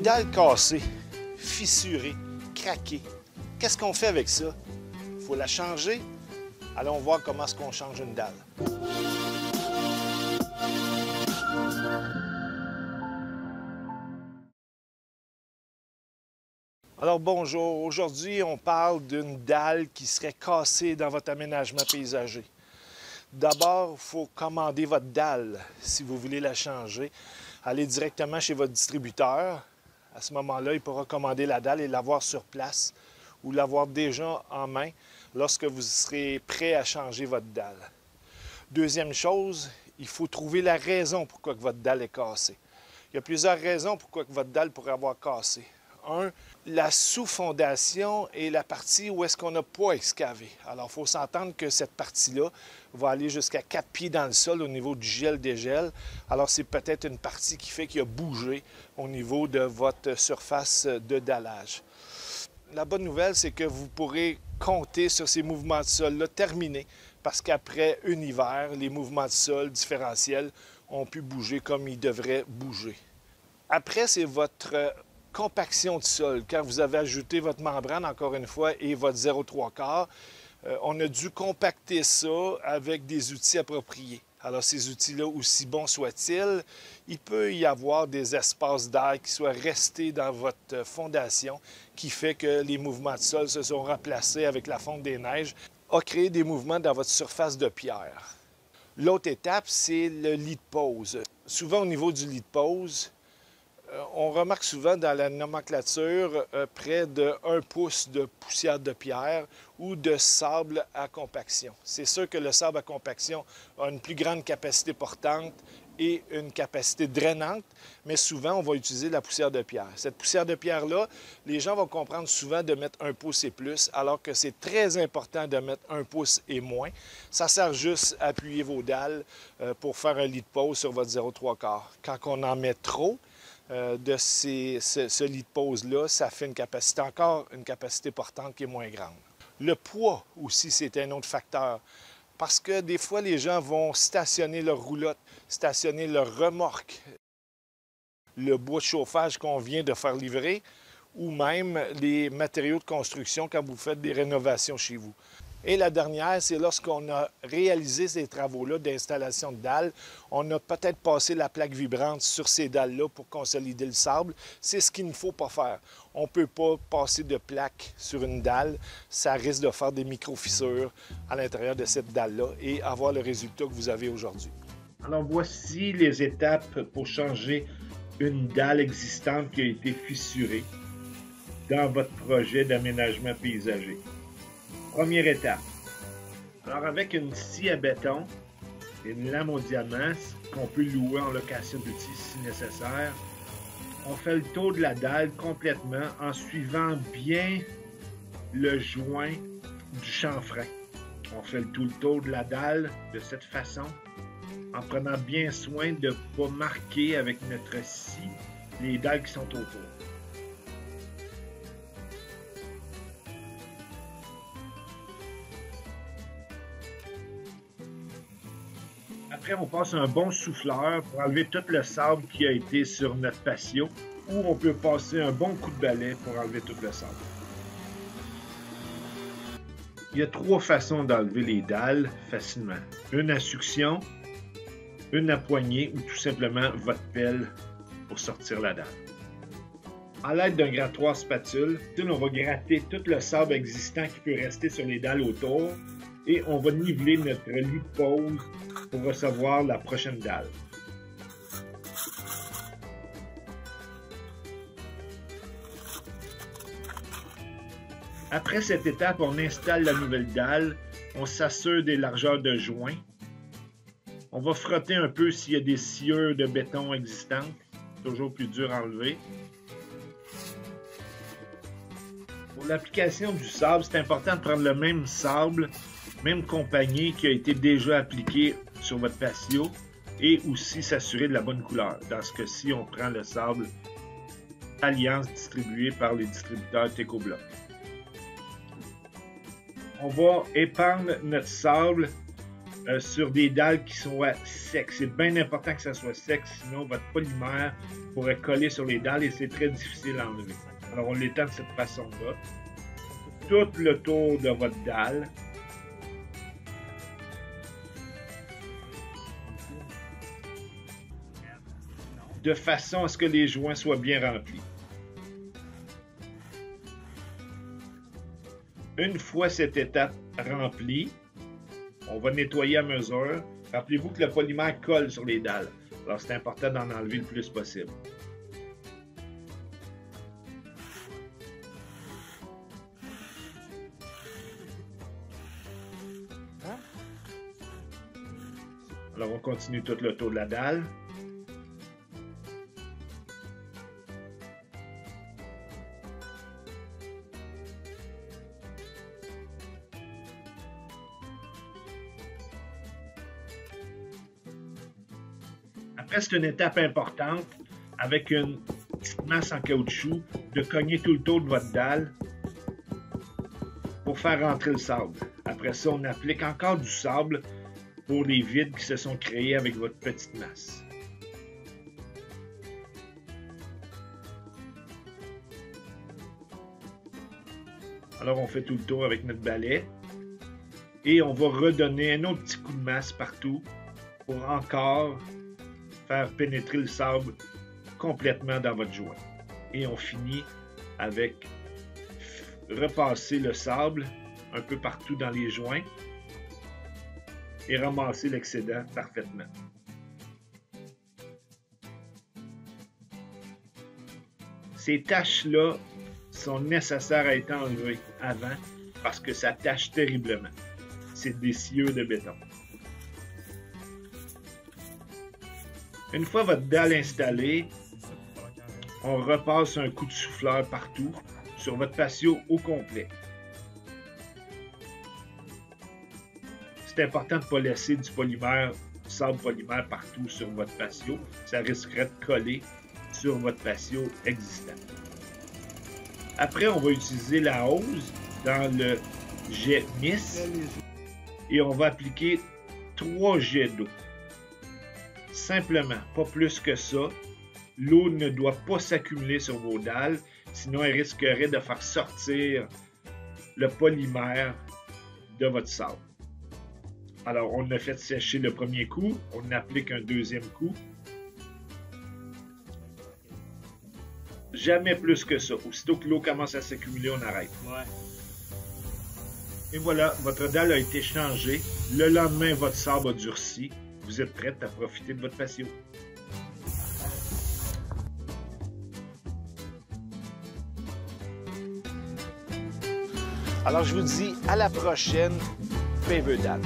dalle cassée, fissurée, craquée, qu'est-ce qu'on fait avec ça? Il faut la changer. Allons voir comment est-ce qu'on change une dalle. Alors bonjour, aujourd'hui on parle d'une dalle qui serait cassée dans votre aménagement paysager. D'abord, il faut commander votre dalle si vous voulez la changer. Allez directement chez votre distributeur. À ce moment-là, il pourra commander la dalle et l'avoir sur place ou l'avoir déjà en main lorsque vous serez prêt à changer votre dalle. Deuxième chose, il faut trouver la raison pourquoi votre dalle est cassée. Il y a plusieurs raisons pourquoi votre dalle pourrait avoir cassé. Un, la sous-fondation est la partie où est-ce qu'on n'a pas excavé. Alors, il faut s'entendre que cette partie-là va aller jusqu'à 4 pieds dans le sol au niveau du gel-dégel. Alors, c'est peut-être une partie qui fait qu'il a bougé au niveau de votre surface de dallage. La bonne nouvelle, c'est que vous pourrez compter sur ces mouvements de sol-là terminés parce qu'après un hiver, les mouvements de sol différentiels ont pu bouger comme ils devraient bouger. Après, c'est votre compaction de sol. Quand vous avez ajouté votre membrane, encore une fois, et votre 0,3/4, on a dû compacter ça avec des outils appropriés. Alors, ces outils-là, aussi bons soient-ils, il peut y avoir des espaces d'air qui soient restés dans votre fondation, qui fait que les mouvements de sol se sont remplacés avec la fonte des neiges, a créé des mouvements dans votre surface de pierre. L'autre étape, c'est le lit de pose. Souvent, au niveau du lit de pose, on remarque souvent dans la nomenclature près de 1 pouce de poussière de pierre ou de sable à compaction. C'est sûr que le sable à compaction a une plus grande capacité portante et une capacité drainante, mais souvent, on va utiliser la poussière de pierre. Cette poussière de pierre-là, les gens vont comprendre souvent de mettre 1 pouce et plus, alors que c'est très important de mettre 1 pouce et moins. Ça sert juste à appuyer vos dalles pour faire un lit de pose sur votre 0,3/4. Quand on en met trop, de ce lit de pose-là, ça fait encore une capacité portante qui est moins grande. Le poids aussi, c'est un autre facteur. Parce que des fois, les gens vont stationner leur roulotte, stationner leur remorque, le bois de chauffage qu'on vient de faire livrer, ou même les matériaux de construction quand vous faites des rénovations chez vous. Et la dernière, c'est lorsqu'on a réalisé ces travaux-là d'installation de dalles, on a peut-être passé la plaque vibrante sur ces dalles-là pour consolider le sable. C'est ce qu'il ne faut pas faire. On ne peut pas passer de plaque sur une dalle. Ça risque de faire des micro-fissures à l'intérieur de cette dalle-là et avoir le résultat que vous avez aujourd'hui. Alors voici les étapes pour changer une dalle existante qui a été fissurée dans votre projet d'aménagement paysager. Première étape. Alors, avec une scie à béton et une lame au diamant, qu'on peut louer en location d'outils si nécessaire, on fait le tour de la dalle complètement en suivant bien le joint du chanfrein. On fait tout le tour de la dalle de cette façon, en prenant bien soin de ne pas marquer avec notre scie les dalles qui sont autour. Après, on passe un bon souffleur pour enlever tout le sable qui a été sur notre patio, ou on peut passer un bon coup de balai pour enlever tout le sable. Il y a 3 façons d'enlever les dalles facilement. Une à succion, une à poignée ou tout simplement votre pelle pour sortir la dalle. À l'aide d'un grattoir spatule, on va gratter tout le sable existant qui peut rester sur les dalles autour et on va niveler notre lit de pose pour recevoir la prochaine dalle. Après cette étape, on installe la nouvelle dalle, on s'assure des largeurs de joint. On va frotter un peu s'il y a des sciures de béton existantes, toujours plus dur à enlever. Pour l'application du sable, c'est important de prendre le même sable, même compagnie qui a été déjà appliqué sur votre patio et aussi s'assurer de la bonne couleur. Dans ce cas-ci, on prend le sable Alliance distribué par les distributeurs Tecobloc. On va épandre notre sable sur des dalles qui soient secs. C'est bien important que ça soit sec, sinon votre polymère pourrait coller sur les dalles et c'est très difficile à enlever. Alors on l'étend de cette façon-là. Tout le tour de votre dalle. De façon à ce que les joints soient bien remplis. Une fois cette étape remplie, on va nettoyer à mesure. Rappelez-vous que le polymère colle sur les dalles. Alors c'est important d'en enlever le plus possible. Alors on continue tout le tour de la dalle. Après, c'est une étape importante, avec une petite masse en caoutchouc, de cogner tout le tour de votre dalle pour faire rentrer le sable. Après ça, on applique encore du sable pour les vides qui se sont créés avec votre petite masse. Alors, on fait tout le tour avec notre balai et on va redonner un autre petit coup de masse partout pour encore faire pénétrer le sable complètement dans votre joint. Et on finit avec repasser le sable un peu partout dans les joints et ramasser l'excédent parfaitement. Ces taches-là sont nécessaires à être enlevées avant parce que ça tache terriblement. C'est des sciures de béton. Une fois votre dalle installée, on repasse un coup de souffleur partout sur votre patio au complet. C'est important de ne pas laisser du polymère, du sable polymère partout sur votre patio. Ça risquerait de coller sur votre patio existant. Après, on va utiliser la hose dans le jet Miss et on va appliquer 3 jets d'eau. Simplement, pas plus que ça. L'eau ne doit pas s'accumuler sur vos dalles, sinon elle risquerait de faire sortir le polymère de votre sable. Alors, on a fait sécher le premier coup, on applique un deuxième coup. Jamais plus que ça. Aussitôt que l'eau commence à s'accumuler, on arrête. Ouais. Et voilà, votre dalle a été changée. Le lendemain, votre sable a durci. Vous êtes prête à profiter de votre patio. Alors, je vous dis à la prochaine, Paver Dalle.